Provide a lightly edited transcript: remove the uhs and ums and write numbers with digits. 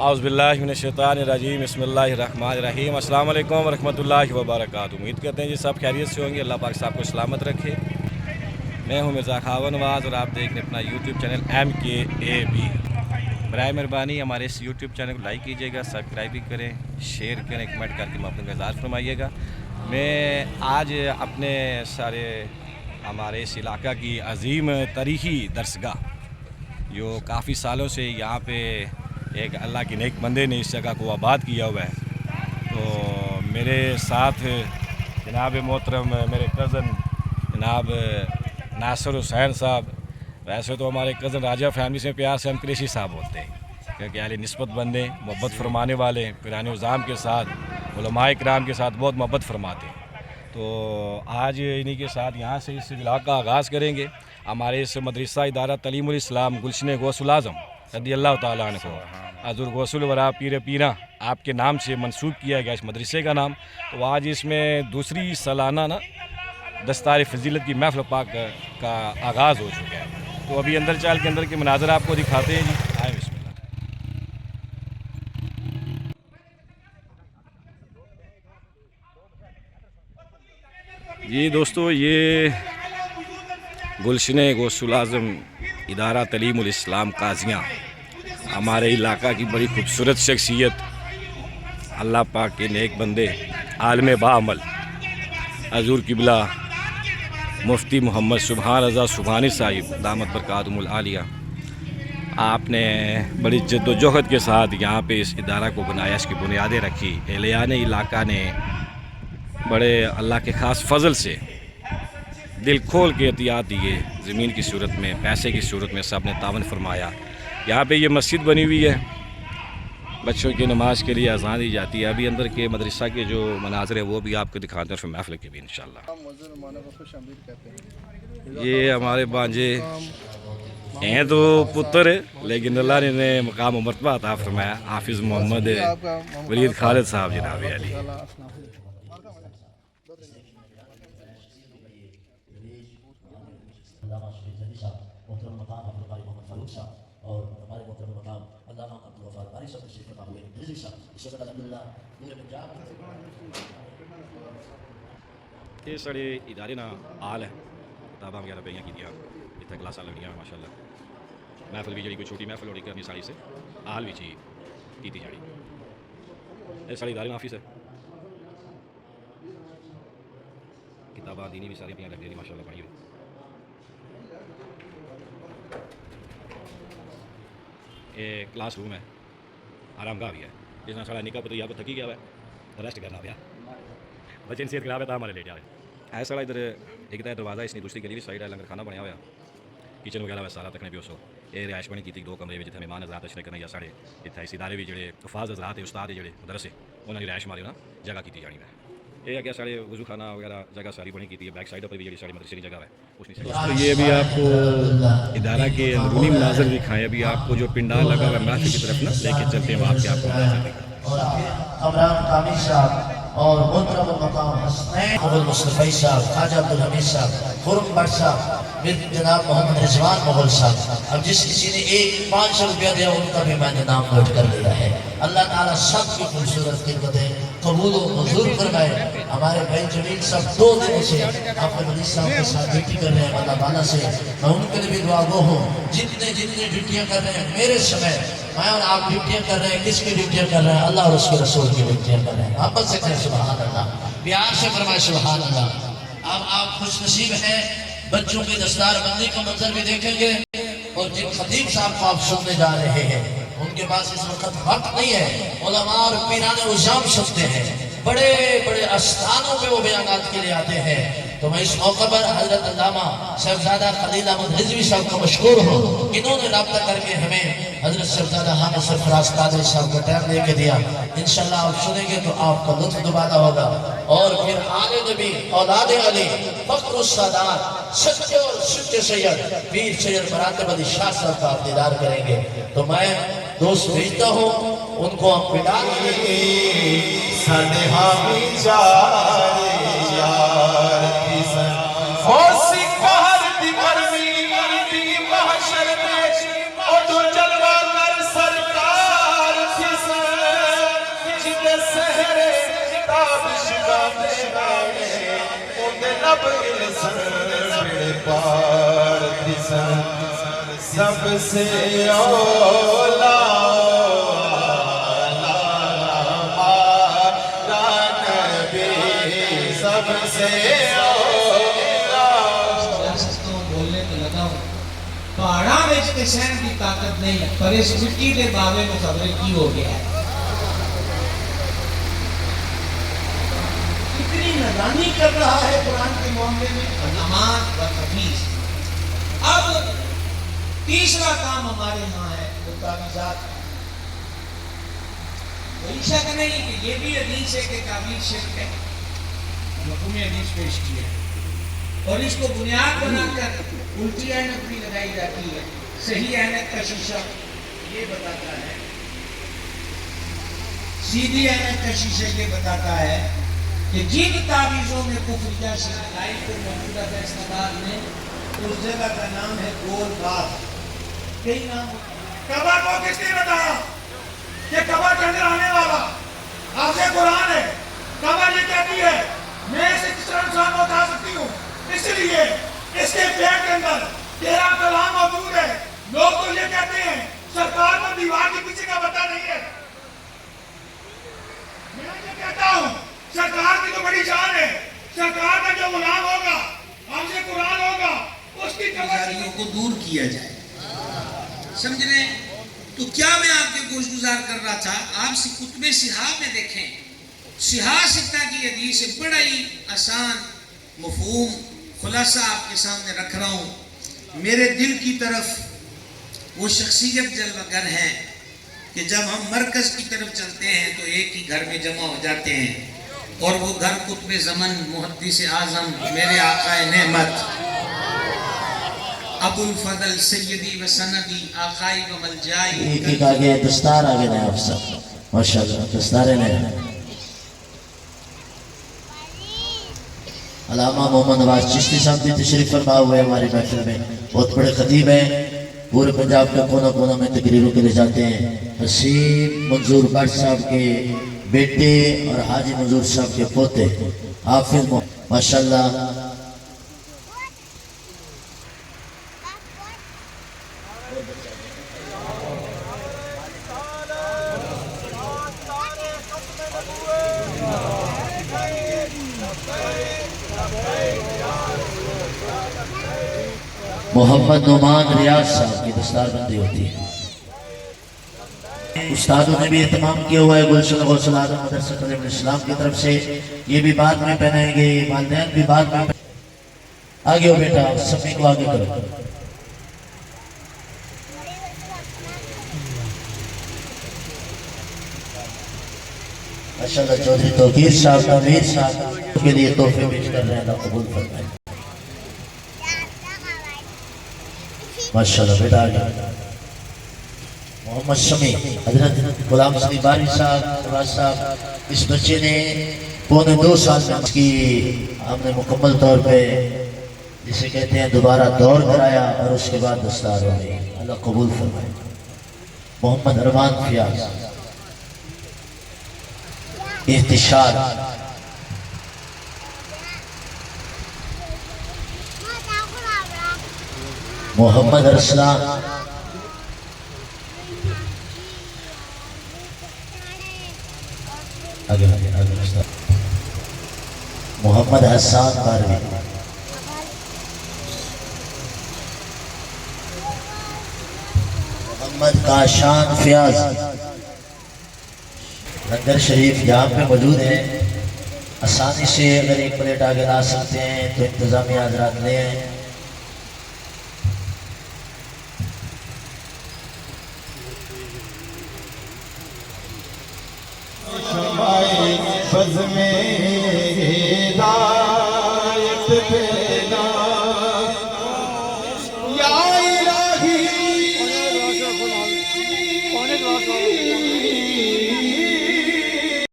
औज़ुबिल्लाहिमिनश्शैतानिर्रजीम बिस्मिल्लाहिर्रहमानिर्रहीम अस्सलाम वालेकुम वरहमतुल्लाहि वबरकातुहू। उम्मीद करते हैं जी सब खैरियत से होंगे। अल्लाह पाक सबको सलामत रखे। मैं हूं मिर्ज़ा खावर नवाज़ और आप देख रहे हैं अपना यूट्यूब चैनल MKAB। बराए मेहरबानी हमारे इस यूट्यूब चैनल को लाइक कीजिएगा, सब्सक्राइब भी करें, शेयर करें, कमेंट करके अपने का इज़हार फरमाइएगा। मैं आज अपने सारे हमारे इस इलाका की अजीम तारीख़ी दरसगाह जो काफ़ी सालों से यहाँ पे एक अल्लाह के नेक बंदे ने इस जगह को आबाद किया हुआ है, तो मेरे साथ जनाब मोहतरम मेरे कज़न जनाब नासिर हुसैन साहब, वैसे तो हमारे कज़न राजा फैमिली से प्यार से हम कुरैशी साहब बोलते हैं क्योंकि अहले निस्बत बंदे, मोहब्बत फरमाने वाले, कुरान उज़ाम के साथ, उलमाए किराम के साथ बहुत मोहब्बत फरमाते हैं। तो आज इन्हीं के साथ यहाँ से इस व्लॉग का आगाज़ करेंगे। हमारे इस मदरसा इदारा तलीमुल इस्लाम गुलशन गौसुल आज़म रज़ियल्लाहु ताला अन्हु हज़रत गौसुल वरा पीर पीरा आपके नाम से मंसूब किया गया इस मदरसे का नाम। तो आज इसमें दूसरी सालाना दस्तार फजीलत की महफ़िल पाक का आगाज़ हो चुका है। तो अभी अंदर चाल के अंदर के मनाज़र आपको दिखाते हैं जी। आए बिस्मिल्लाह। जी दोस्तों, ये गुलशन गौसुल आज़म इदारा तलीमुल इस्लाम काजियाँ हमारे इलाका की बड़ी खूबसूरत शख्सियत, अल्लाह पाक के नेक बंदे, आलम बाअमल हज़ूर किबला मुफ्ती मोहम्मद सुबहान रज़ा सुबहानी साहिब दामत बरकातुहुमुल आलिया, आपने बड़ी जद्दोजहद के साथ यहाँ पे इस इदारा को बनाया, इसकी बुनियादें रखी। एहलियान इलाका ने बड़े अल्लाह के ख़ास फजल से दिल खोल के एहतियात दिए, ज़मीन की सूरत में, पैसे की सूरत में सब ने तावन फरमाया। यहाँ पे ये मस्जिद बनी हुई है, बच्चों की नमाज के लिए अज़ान दी जाती है। अभी अंदर के मदरसा के जो मनाज़र है वो भी आपको दिखाते हैं फिर महफ़िल के भी इंशाअल्लाह। ये हमारे भांजे हैं तो पुत्र, लेकिन अल्लाह ने इन्हें मकाम व मर्तबा अता फरमाया। हाफिज़ मोहम्मद वलीद खालिद साहब जनाब अली। और हमारे मोहतरम मकाम अल्लामा अब्दुल गफ्फार बारी साहब से फरमा हुए रिज़वी साहब इस वक्त अल्हम्दुलिल्लाह पूरे पंजाब ये साढ़े इदारे ना आल है, किताबां वगैरह पेइयां कीतियां, इत्थे क्लासां लगनियां माशाअल्लाह। महफिल भी जी कोई छोटी महफिल होनी करनी सारी से आल भी जी की जानी। ये साढ़े इदारे ऑफिस है, किताबां दीनी भी सारी लग रही माशाअल्लाह पढ़ी हुई। ये क्लास रूम है, आराम गाह भी है, जिसना सारा निका पुत्र यहाँ पर थकी गया है, रेस्ट करना पाया, बच्चे सेहत खराब है तो हमारे लेट आए। है सारा इधर एक तो दरवाज़ा, इसने दूसरी गली भी साइड है, लंगर खाना बनया हुआ, किचन वगैरह सारा तकने भी उसो। ये रिहायश बनी की 2 कमरे में जितने मेहमान हज़रात तशरीफ़ करने या साढ़े इतने इस इदारे भी जोड़े हफाज हज़रात है, उस्ताद जोड़े मदरसे उन्होंने रिहायश मारी ना जगह की जानी है। ये है क्या साढ़े वजू खाना वगैरह जगह सारी बनी की है। बैक साइड पर भी जी सारी मदरसे की जगह है उसमें। तो ये भी आपको इदारा के अंदरूनी मनाज़र दिखाएँ। अभी आपको जो पिंडाल लगा हुआ है महफिल की तरफ ना लेके चलते हैं, वहाँ के आपको मनाज़र दिखाएँ। और मोहतरम मकाम हसनैन अब्दुल मुस्तफ़ी साहब, ख्वाजा अब्दुल हमीद साहब, खुर्रम बट साहब, जनाब मोहम्मद रिजवान मुगल साहब। अब जिस किसी ने 500 रुपया दिया उनका भी मैंने नाम नोट कर लिया है। अल्लाह ताला सबकी खूबसूरत खिदमतें कबूल व मंजूर फरमाए। हमारे भाई जमील साहब 2 दिनों से आपके वली साहब के साथ ड्यूटी कर रहे हैं, अल्लाह ताला से मैं उनके लिए भी दुआ गो हूँ। जितने ड्यूटियाँ कर रहे हैं मेरे समय, मैं और आप ड्यूटियाँ कर रहे हैं, किसकी ड्यूटियाँ कर रहे हैं? अल्लाह और उसके रसूल की ड्यूटियाँ कर रहे हैं। आप बस से कहें सुभान अल्लाह, प्यार से फरमाए सुभान अल्लाह। अब आप खुश नसीब हैं, बच्चों की दस्तारबंदी का मंजर भी देखेंगे। और जिन खतीब साहब को आप सुनने जा रहे हैं उनके पास इस वक्त वक्त नहीं है, उलमा और पीराने उज़ाम सुनते हैं, बड़े बड़े स्थानों पे वो बयानात के लिए आते हैं। तो मैं इस मौके पर हजरत अल्लामा शहजादा खलील अहमद रिज़वी साहब का मशकूर हूँ, इन्होंने राब्ता करके हमें हजरत शहजादा हामिद सरफराज कादरी साहब का टाइम लेके दिया। इंशाल्लाह आप सुनेंगे तो आपका लुत्फ दुबारा होगा। और फिर आले नबी औलादे अली फख्र सादात सच्चे और सच्चे सैयद पीर सैयद मरातब अली शाह साहब का आप दीदार करेंगे। तो मैं दोस्त भेजता हूँ, उनको हम पिटा साडे हामी चार यार ओ सिकहर दी गर्मी दी महशर में ओ तो जलवा कर सरकार थी تابش گانے گانے اندے لب گلسن بڑے پار دسن سب سے اولا سب سے بولنے تو لگا ہوں پہاڑاں وچ تے سہن کی طاقت نہیں پر اس مٹی دے باوے میں خبریں کی ہو گیا ہے کتنی نادانی کر رہا ہے قرآن کے معاملے میں علامات و تفیظ اب تیسرا کام ہمارے یہاں ہے وہ تعویذات کوئی شک نہیں کہ یہ بھی حدیث ہے کہ تعویذ شرک ہے مفہوم حدیث پیش کیا اور اس کو بنیاد بنا کر الٹی اینک بھی لگائی جاتی ہے صحیح اینک کا شیشہ یہ بتاتا ہے سیدھی اینک کا شیشہ یہ بتاتا ہے کہ جن تعویذوں میں کفریہ شرک لائی کو موجودہ فیصلہ باد میں اس جگہ کا نام ہے گول باغ کئی نام کعبہ کو کس نے بتایا کہ کعبہ کے اندر آنے والا حافظ قرآن ہے کعبہ یہ کہتی ہے میں اسے کس طرح انسان کو اٹھا سکتی ہوں اس لیے اس کے پیٹ کے اندر تیرا کلام موجود ہے لوگ تو یہ کہتے ہیں سرکار کو دیوار کے پیچھے کا پتہ نہیں ہے میں یہ کہتا ہوں سرکار کی تو بڑی شان ہے سرکار کا جو غلام ہوگا حافظ قرآن ہوگا اس کی کمزوریوں کو دور کیا جائے سمجھ رہے ہیں تو کیا میں آپ کے گوش گزار کر رہا تھا آپ سے کتب صحاح میں دیکھیں صحاح ستہ کی حدیث بڑا ہی آسان مفہوم خلاصہ آپ کے سامنے رکھ رہا ہوں میرے دل کی طرف وہ شخصیت جلوہ گر ہے کہ جب ہم مرکز کی طرف چلتے ہیں تو ایک ہی گھر میں جمع ہو جاتے ہیں اور وہ گھر قطب زمن محدث اعظم میرے آقا نعمت ابو الفضل سیدی و سندی آقائی و ملجائی ایک ایک آگے دستار آگے دیں آپ سب ماشاءاللہ دستارے لیں علامہ محمد نواز چشتی صاحب بھی تشریف فرما ہوئے ہماری محفل میں بہت بڑے خطیب ہیں پورے پنجاب کے کونا کونا میں تقریروں کے لے جاتے ہیں حسین منظور بٹ صاحب کے بیٹے اور حاجی منظور صاحب کے پوتے حافظ ماشاءاللہ محمد نعمان ریاض صاحب کی دستار بندی ہوتی ہے استادوں نے بھی اہتمام کیا ہوا ہے گلشن غوث اعظم مدرسہ تعلیم الاسلام کی طرف سے یہ بھی بعد میں پہنائیں گے والدین بھی بعد میں آگے ہو بیٹا سمی کو آگے کرو ماشاءاللہ چودھری توقیر صاحب امیر صاحب کے لیے تحفے پیش کر رہے ہیں اللہ قبول فرمائے ماشاءاللہ بیٹا آگے محمد شمی حضرت غلام سلی باری صاحب نواز صاحب اس بچے نے پونے 2 سال میں اس کی ہم نے مکمل طور پہ جسے کہتے ہیں دوبارہ دور کرایا اور اس کے بعد دستار ہو گئی اللہ قبول فرمائے محمد ارمان فیاض احتشار محمد ارسلان آگے محمد حسان باروی محمد کاشان فیاض لنگر شریف یہاں پہ موجود ہے آسانی سے اگر ایک پلیٹ آگے لا سکتے ہیں تو انتظامیہ حضرات لے آئیں بز میں